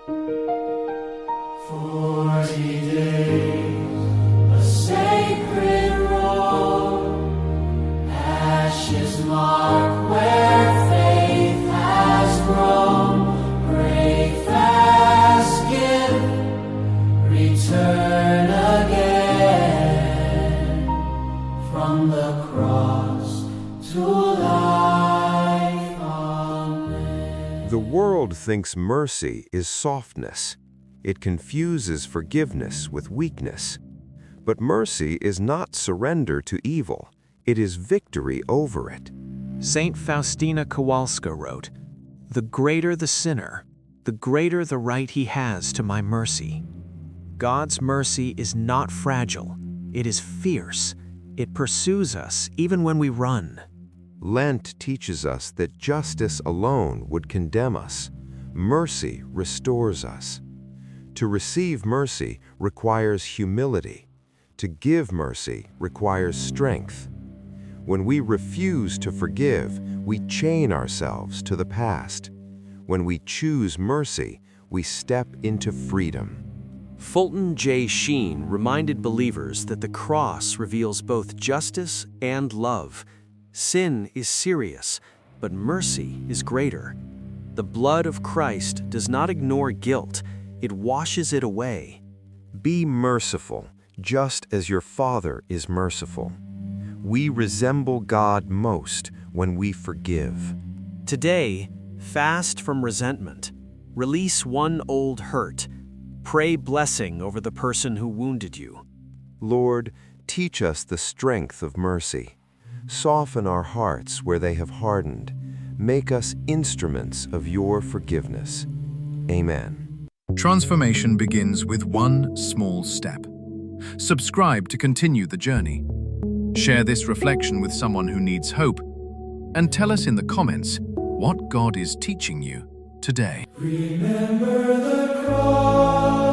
40 days, a sacred road, ashes mark where faith has grown. Pray, fast, give, return again, from the cross to life. Amen. The world thinks mercy is softness. It confuses forgiveness with weakness. But mercy is not surrender to evil. It is victory over it. Saint Faustina Kowalska wrote, "The greater the sinner, the greater the right he has to my mercy." God's mercy is not fragile. It is fierce. It pursues us even when we run. Lent teaches us that justice alone would condemn us. Mercy restores us. To receive mercy requires humility. To give mercy requires strength. When we refuse to forgive, we chain ourselves to the past. When we choose mercy, we step into freedom. Fulton J. Sheen reminded believers that the cross reveals both justice and love. Sin is serious, but mercy is greater. The blood of Christ does not ignore guilt. It washes it away. Be merciful, just as your Father is merciful. We resemble God most when we forgive. Today, fast from resentment. Release one old hurt. Pray blessing over the person who wounded you. Lord, teach us the strength of mercy. Soften our hearts where they have hardened. Make us instruments of your forgiveness. Amen. Transformation begins with one small step. Subscribe to continue the journey. Share this reflection with someone who needs hope, and tell us in the comments what God is teaching you today. Remember the cross.